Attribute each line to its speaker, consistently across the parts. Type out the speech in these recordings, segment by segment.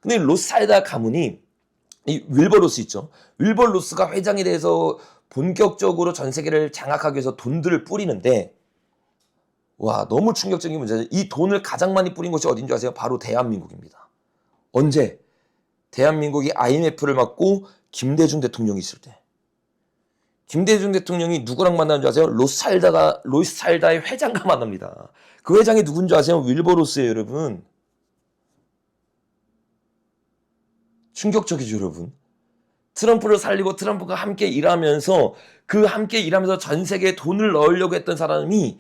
Speaker 1: 근데 로스차일드 가문이 이 윌버로스 있죠. 윌버로스가 회장이 돼서 본격적으로 전 세계를 장악하기 위해서 돈들을 뿌리는데 와 너무 충격적인 문제죠. 이 돈을 가장 많이 뿌린 곳이 어딘지 아세요? 바로 대한민국입니다. 언제? 대한민국이 IMF를 맡고 김대중 대통령이 있을 때. 김대중 대통령이 누구랑 만나는 줄 아세요? 로스차일드의 회장과 만납니다. 그 회장이 누군지 아세요? 윌버로스예요, 여러분. 충격적이죠, 여러분. 트럼프를 살리고 트럼프가 함께 일하면서 그 함께 일하면서 전 세계에 돈을 넣으려고 했던 사람이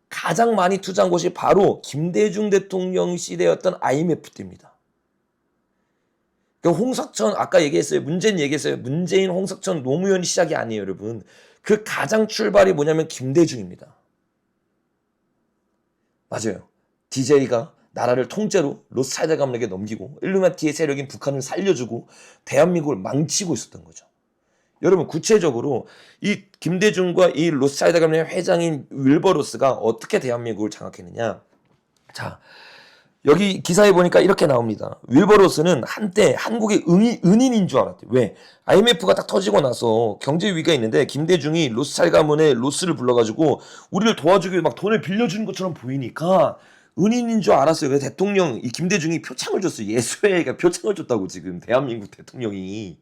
Speaker 1: 가장 많이 투자한 곳이 바로 김대중 대통령 시대였던 IMF 때입니다. 홍석천 아까 얘기했어요. 문재인 얘기했어요. 문재인, 홍석천, 노무현이 시작이 아니에요, 여러분. 그 가장 출발이 뭐냐면 김대중입니다. 맞아요. DJ가 나라를 통째로 로스차일드 가문에게 넘기고 일루미나티의 세력인 북한을 살려주고 대한민국을 망치고 있었던 거죠. 여러분 구체적으로 이 김대중과 이 로스차일드 가문의 회장인 윌버로스가 어떻게 대한민국을 장악했느냐. 자, 여기 기사에 보니까 이렇게 나옵니다. 윌버로스는 한때 한국의 은인인 줄 알았대요. 왜? IMF가 딱 터지고 나서 경제 위기가 있는데 김대중이 로스차일드 가문의 로스를 불러가지고 우리를 도와주기 위해 막 돈을 빌려주는 것처럼 보이니까 은인인 줄 알았어요. 그래서 대통령 이 김대중이 표창을 줬어요. 예수회가 표창을 줬다고 지금 대한민국 대통령이.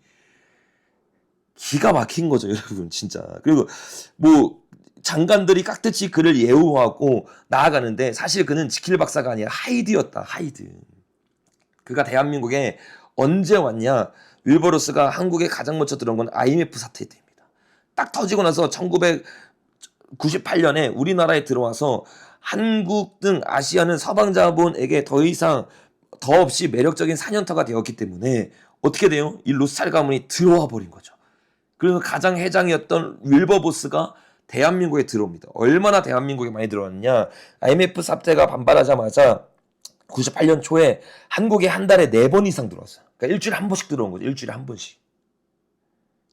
Speaker 1: 기가 막힌 거죠, 여러분, 진짜. 그리고 뭐 장관들이 깍듯이 그를 예우하고 나아가는데 사실 그는 지킬 박사가 아니라 하이드였다. 하이드. 그가 대한민국에 언제 왔냐? 윌버로스가 한국에 가장 먼저 들어온 건 IMF 사태 때입니다. 딱 터지고 나서 1998년에 우리나라에 들어와서 한국 등 아시아는 서방 자본에게 더 이상 더없이 매력적인 사년터가 되었기 때문에 어떻게 돼요? 이 로스차일드 가문이 들어와 버린 거죠. 그래서 가장 회장이었던 윌버보스가 대한민국에 들어옵니다. 얼마나 대한민국에 많이 들어왔느냐. IMF 사태가 반발하자마자 98년 초에 한국에 한 달에 4번 이상 들어왔어요. 그러니까 일주일에 한 번씩 들어온 거죠. 일주일에 한 번씩.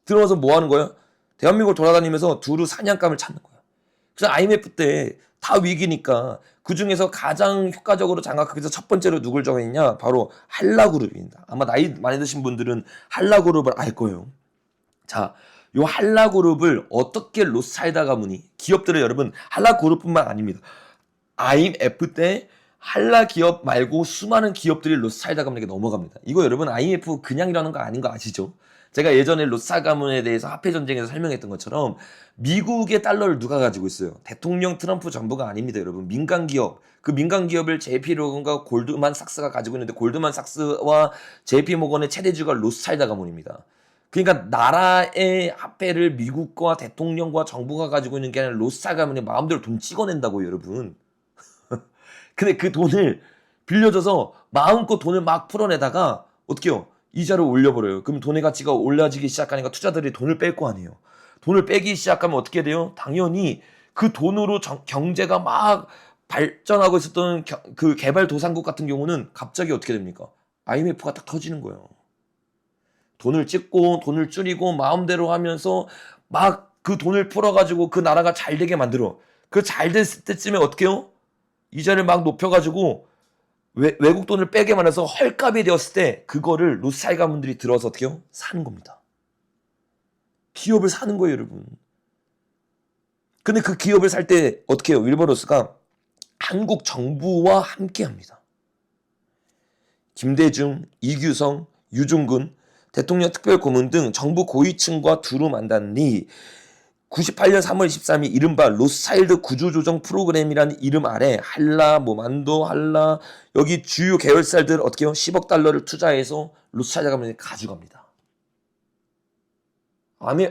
Speaker 1: 들어와서 뭐 하는 거예요? 대한민국을 돌아다니면서 두루 사냥감을 찾는 거예요. 그래서 IMF 때 다 위기니까 그 중에서 가장 효과적으로 장악하기 위해서 첫 번째로 누굴 정했냐? 바로 한라그룹입니다. 아마 나이 많이 드신 분들은 한라그룹을 알 거예요. 자, 요 한라그룹을 어떻게 로스차일드 가문이 기업들을 여러분 한라그룹뿐만 아닙니다. IMF 때 한라 기업 말고 수많은 기업들이 로스차일드 가문에게 넘어갑니다. 이거 여러분 IMF 그냥 일하는 거 아닌 거 아시죠? 제가 예전에 로스차일드 가문에 대해서 화폐 전쟁에서 설명했던 것처럼 미국의 달러를 누가 가지고 있어요? 대통령 트럼프 정부가 아닙니다, 여러분. 민간 기업. 그 민간 기업을 JP모건과 골드만삭스가 가지고 있는데 골드만삭스와 JP모건의 최대주가 로스차일드 가문입니다. 그러니까 나라의 화폐를 미국과 대통령과 정부가 가지고 있는 게 아니라 로스차일드 가문이 마음대로 돈 찍어낸다고요, 여러분. 근데 그 돈을 빌려줘서 마음껏 돈을 막 풀어내다가 어떻게 해요? 이자를 올려버려요. 그럼 돈의 가치가 올라지기 시작하니까 투자들이 돈을 뺄 거 아니에요. 돈을 빼기 시작하면 어떻게 돼요? 당연히 그 돈으로 경제가 막 발전하고 있었던 그 개발도상국 같은 경우는 갑자기 어떻게 됩니까? IMF가 딱 터지는 거예요. 돈을 찍고 돈을 줄이고 마음대로 하면서 막 그 돈을 풀어가지고 그 나라가 잘 되게 만들어. 그 잘 됐을 때쯤에 어떻게 해요? 이자를 막 높여가지고 외국 돈을 빼게 만들어서 헐값이 되었을 때 그거를 로스차일드 가문들이 들어서 어떻게 해요? 사는 겁니다. 기업을 사는 거예요, 여러분. 근데 그 기업을 살 때 어떻게 해요? 윌버로스가 한국 정부와 함께 합니다. 김대중, 이규성, 유종근, 대통령 특별고문 등 정부 고위층과 두루 만났니 98년 3월 23일 이른바 로스차일드 구조조정 프로그램이라는 이름 아래 한라, 만도, 한라 여기 주요 계열사들 어떻게 해요? 10억 달러를 투자해서 로스차일드 가문이 가져갑니다.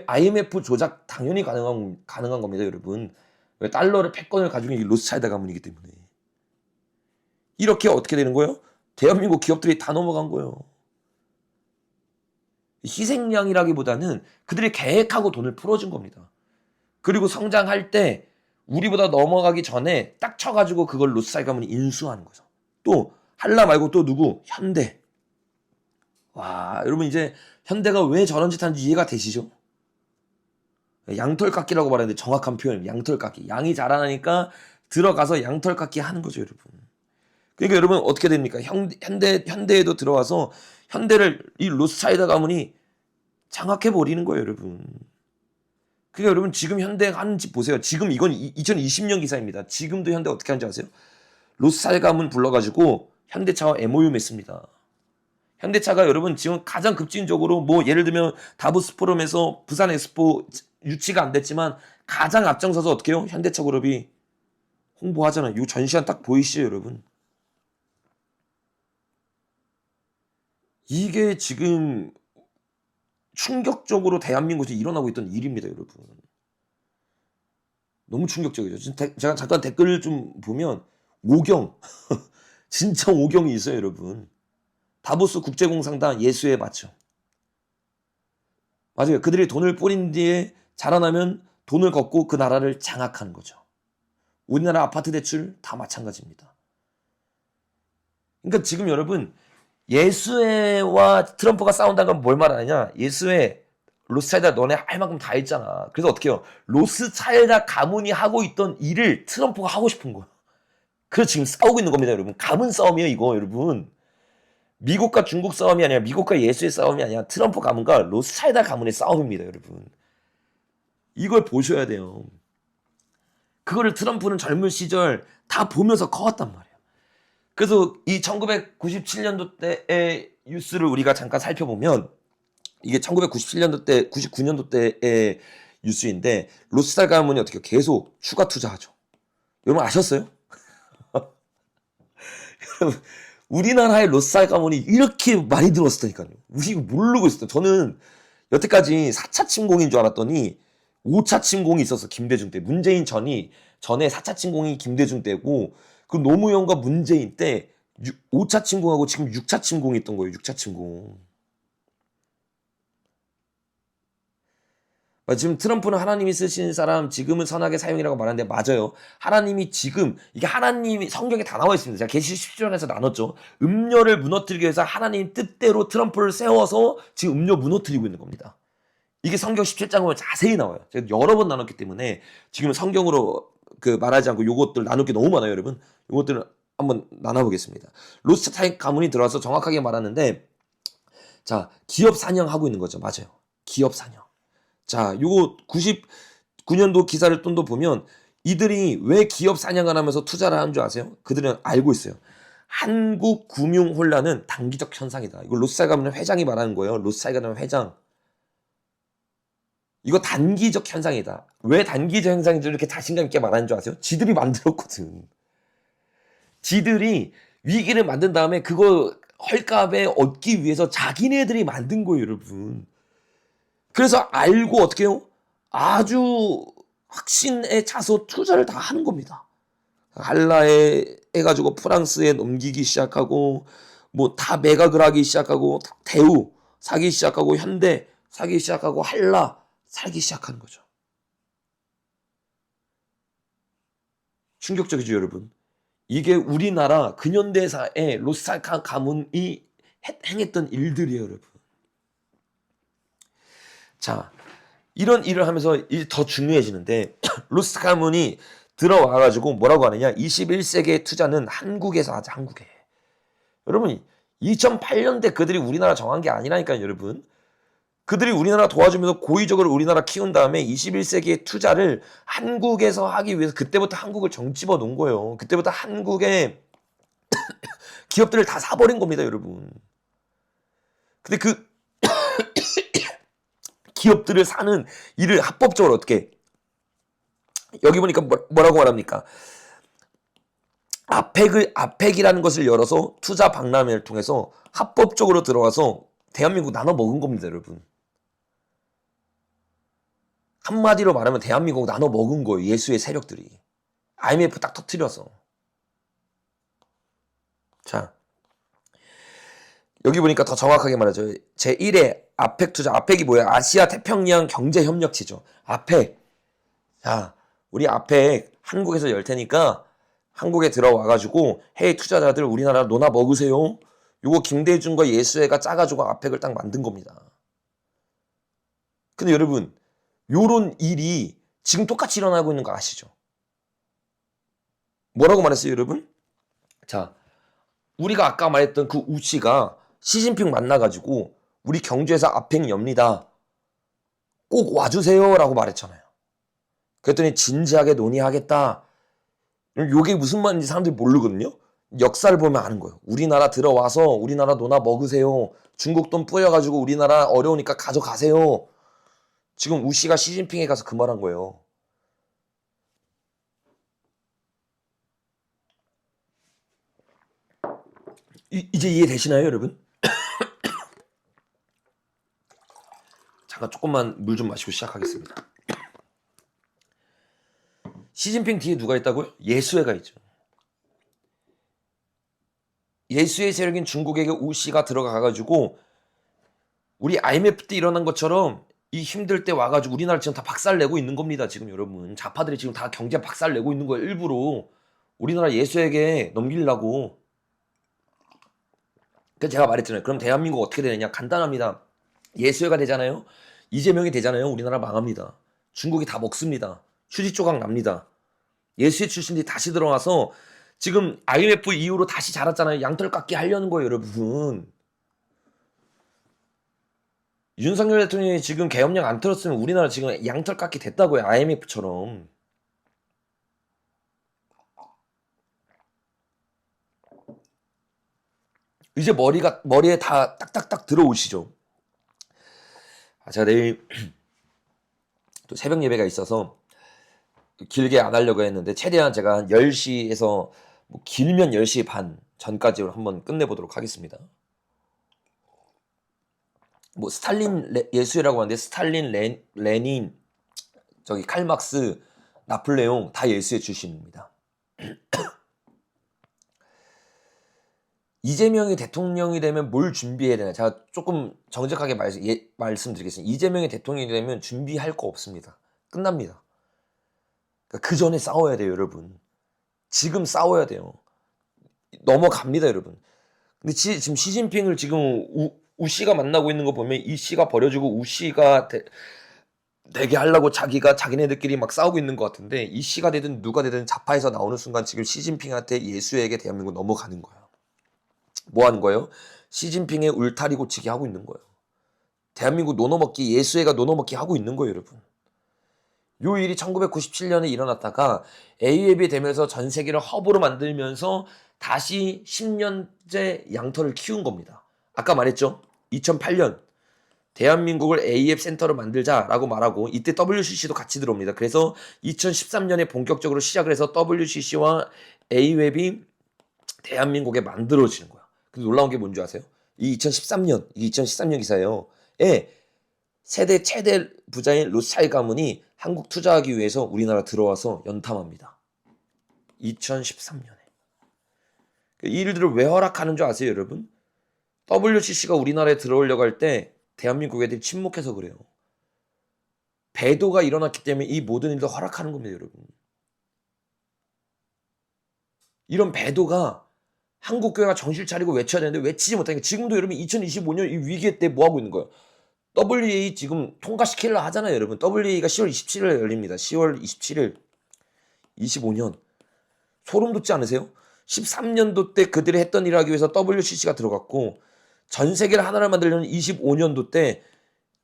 Speaker 1: IMF 조작 당연히 가능한 겁니다, 여러분. 달러를 패권을 가지고 있는 로스차일드 가문이기 때문에. 이렇게 어떻게 되는 거예요? 대한민국 기업들이 다 넘어간 거예요. 희생양이라기보다는 그들이 계획하고 돈을 풀어준 겁니다. 그리고 성장할 때 우리보다 넘어가기 전에 딱 쳐가지고 그걸 로스차일드 가문이 인수하는 거죠. 또 한라 말고 또 누구? 현대. 와, 여러분 이제 현대가 왜 저런 짓 하는지 이해가 되시죠? 양털깎기라고 말하는데 정확한 표현입니다. 양털깎기. 양이 자라나니까 들어가서 양털깎기 하는 거죠, 여러분. 그러니까 여러분 어떻게 됩니까? 현대에도 들어와서 현대를 이 로스차일드 가문이 장악해 버리는 거예요, 여러분. 그러니까 여러분 지금 현대 하는 짓 보세요. 지금 이건 2020년 기사입니다. 지금도 현대 어떻게 하는지 아세요? 로스차일드 가문 불러가지고 현대차와 MOU 맺습니다. 현대차가 여러분 지금 가장 급진적으로 뭐 예를 들면 다보스 포럼에서 부산 엑스포 유치가 안 됐지만 가장 앞장서서 어떻게 해요? 현대차 그룹이 홍보하잖아요. 이 전시관 딱 보이시죠, 여러분? 이게 지금 충격적으로 대한민국에서 일어나고 있던 일입니다, 여러분. 너무 충격적이죠. 지금 제가 잠깐 댓글을 좀 보면 오경, 진짜 오경이 있어요, 여러분. 다보스 국제공상단 예수에 맞죠. 맞아요. 그들이 돈을 뿌린 뒤에 자라나면 돈을 걷고 그 나라를 장악하는 거죠. 우리나라 아파트 대출 다 마찬가지입니다. 그러니까 지금 여러분 예수회와 트럼프가 싸운다는 건 뭘 말하느냐? 예수회 로스차일드가 너네 할 만큼 다 했잖아. 그래서 어떻게 해요? 로스차일드 가문이 하고 있던 일을 트럼프가 하고 싶은 거야. 그래서 지금 싸우고 있는 겁니다, 여러분. 가문 싸움이에요, 이거, 여러분. 미국과 중국 싸움이 아니라 미국과 예수의 싸움이 아니라 트럼프 가문과 로스차일드 가문의 싸움입니다, 여러분. 이걸 보셔야 돼요. 그거를 트럼프는 젊은 시절 다 보면서 커왔단 말이에요. 그래서 이 1997년도 때의 뉴스를 우리가 잠깐 살펴보면 이게 1997년도 때, 99년도 때의 뉴스인데 로스차일드 가문이 어떻게 계속 추가 투자하죠. 여러분 아셨어요? 여러분 우리나라의 로스차일드 가문이 이렇게 많이 들어왔다니까요. 우리 모르고 있었어요. 저는 여태까지 4차 침공인 줄 알았더니 5차 침공이 있었어. 김대중 때. 문재인 전에 4차 침공이 김대중 때고 그 노무현과 문재인 때 5차 침공하고 지금 6차 침공이 있던 거예요. 6차 침공. 지금 트럼프는 하나님이 쓰신 사람 지금은 선하게 사용이라고 말하는데 맞아요. 하나님이 지금 이게 하나님이 성경에 다 나와 있습니다. 제가 계시 10절에서 나눴죠. 음료를 무너뜨리기 위해서 하나님 뜻대로 트럼프를 세워서 지금 음료 무너뜨리고 있는 겁니다. 이게 성경 17장 보면 자세히 나와요. 제가 여러 번 나눴기 때문에 지금 성경으로 말하지 않고 요것들 나눌 게 너무 많아요, 여러분. 요것들을 한번 나눠보겠습니다. 로스차일드 가문이 들어와서 정확하게 말하는데 자, 기업 사냥하고 있는 거죠. 맞아요. 기업 사냥. 자, 요거 99년도 기사를 또 보면 이들이 왜 기업 사냥을 하면서 투자를 하는 줄 아세요? 그들은 알고 있어요. 한국 금융 혼란은 단기적 현상이다. 이거 로스차일드 가문 회장이 말하는 거예요. 로스차일드 가문 회장. 이거 단기적 현상이다. 왜 단기적 현상인지 이렇게 자신감 있게 말하는 줄 아세요? 지들이 만들었거든. 지들이 위기를 만든 다음에 그거 헐값에 얻기 위해서 자기네들이 만든 거예요, 여러분. 그래서 알고 어떻게 해요? 아주 확신에 차서 투자를 다 하는 겁니다. 한라에 해가지고 프랑스에 넘기기 시작하고 뭐 다 매각을 하기 시작하고 대우 사기 시작하고 현대 사기 시작하고 한라 살기 시작하는 거죠. 충격적이죠, 여러분. 이게 우리나라 근현대사의 로스차일드 가문이 행했던 일들이에요, 여러분. 자, 이런 일을 하면서 이제 더 중요해지는데 로스차일드 가문이 들어와가지고 뭐라고 하느냐? 21세기의 투자는 한국에서 하자, 한국에. 여러분, 2008년대 그들이 우리나라 정한 게 아니라니까요, 여러분. 그들이 우리나라 도와주면서 고의적으로 우리나라 키운 다음에 21세기의 투자를 한국에서 하기 위해서 그때부터 한국을 정집어 놓은 거예요. 그때부터 한국의 기업들을 다 사버린 겁니다, 여러분. 근데 그 기업들을 사는 일을 합법적으로 어떻게 여기 보니까 뭐라고 말합니까? 아펙이라는 것을 열어서 투자 박람회를 통해서 합법적으로 들어와서 대한민국 나눠 먹은 겁니다, 여러분. 한마디로 말하면 대한민국 나눠 먹은 거예요. 예수의 세력들이. IMF 딱 터뜨려서. 자, 여기 보니까 더 정확하게 말하죠. 제1회 아펙 투자. 아펙이 뭐야? 아시아 태평양 경제협력체죠. 아펙. 자, 우리 아펙 한국에서 열 테니까 한국에 들어와가지고 해외 투자자들 우리나라 논아 먹으세요. 요거 김대중과 예수회가 짜가지고 아펙을 딱 만든 겁니다. 근데 여러분, 요런 일이 지금 똑같이 일어나고 있는 거 아시죠? 뭐라고 말했어요, 여러분? 자, 우리가 아까 말했던 그 우씨가 시진핑 만나가지고 우리 경주에서 앞행 엽니다. 꼭 와주세요라고 말했잖아요. 그랬더니 진지하게 논의하겠다. 요게 무슨 말인지 사람들이 모르거든요. 역사를 보면 아는 거예요. 우리나라 들어와서 우리나라 노나 먹으세요. 중국 돈 뿌려가지고 우리나라 어려우니까 가져가세요. 지금 우씨가 시진핑에 가서 그 말한 거예요. 이제 이해되시나요, 여러분? 잠깐 조금만 물 좀 마시고 시작하겠습니다. 시진핑 뒤에 누가 있다고요? 예수회가 있죠. 예수의 세력인 중국에게 우씨가 들어가가지고 우리 IMF 때 일어난 것처럼 이 힘들 때 와가지고 우리나라 지금 다 박살내고 있는 겁니다. 지금 여러분 좌파들이 지금 다 경제 박살내고 있는 거예요. 일부러 우리나라 예수에게 넘기려고. 그래서 제가 말했잖아요. 그럼 대한민국 어떻게 되느냐? 간단합니다. 예수회가 되잖아요. 이재명이 되잖아요. 우리나라 망합니다. 중국이 다 먹습니다. 휴지 조각 납니다. 예수회 출신들이 다시 들어와서 지금 IMF 이후로 다시 자랐잖아요. 양털 깎기 하려는 거예요, 여러분. 윤석열 대통령이 지금 계엄령 안 틀었으면 우리나라 지금 양털 깎기 됐다고요. IMF처럼. 이제 머리에 다 딱딱딱 들어오시죠. 제가 내일 또 새벽 예배가 있어서 길게 안 하려고 했는데 최대한 제가 한 10시에서 뭐 길면 10시 반 전까지 한번 끝내보도록 하겠습니다. 뭐 스탈린 예수라고 하는데 스탈린, 레닌, 저기 칼막스, 나폴레옹 다 예수의 출신입니다. 이재명이 대통령이 되면 뭘 준비해야 되나? 제가 조금 정직하게 말씀드리겠습니다. 이재명이 대통령이 되면 준비할 거 없습니다. 끝납니다. 그러니까 그 전에 싸워야 돼요, 여러분. 지금 싸워야 돼요. 넘어갑니다, 여러분. 근데 지금 시진핑을 지금 우씨가 만나고 있는 거 보면 이 씨가 버려주고 우씨가 되게 하려고 자기네들끼리 막 싸우고 있는 것 같은데 이 씨가 되든 누가 되든 좌파에서 나오는 순간 지금 시진핑한테 예수에게 대한민국 넘어가는 거예요. 뭐 하는 거예요? 시진핑의 울타리 고치기 하고 있는 거예요. 대한민국 노노먹기, 예수회가 노노먹기 하고 있는 거예요, 여러분. 요 일이 1997년에 일어났다가 AU앱이 되면서 전 세계를 허브로 만들면서 다시 10년째 양털을 키운 겁니다. 아까 말했죠? 2008년 대한민국을 AF 센터로 만들자라고 말하고 이때 WCC도 같이 들어옵니다. 그래서 2013년에 본격적으로 시작을 해서 WCC와 AU앱이 대한민국에 만들어지는 거야. 근데 놀라운 게 뭔지 아세요? 이 2013년 기사예요. 세대 최대 부자인 로스차일 가문이 한국 투자하기 위해서 우리나라 들어와서 연탐합니다. 2013년에. 이 일들을 왜 허락하는 줄 아세요, 여러분? WCC가 우리나라에 들어오려고 할 때 대한민국 애들이 침묵해서 그래요. 배도가 일어났기 때문에 이 모든 일도 허락하는 겁니다, 여러분. 이런 배도가 한국 교회가 정신 차리고 외쳐야 되는데 외치지 못하니까 지금도 여러분 2025년 이 위기 때 뭐 하고 있는 거예요? WEA 지금 통과시키려 하잖아요, 여러분. WEA가 10월 27일에 열립니다. 10월 27일. 25년. 소름 돋지 않으세요? 13년도 때 그들이 했던 일을 하기 위해서 WCC가 들어갔고 전 세계를 하나를 만들려는 25년도 때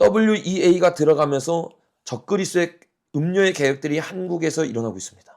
Speaker 1: WEA가 들어가면서 적그리스도의 음료의 개혁들이 한국에서 일어나고 있습니다.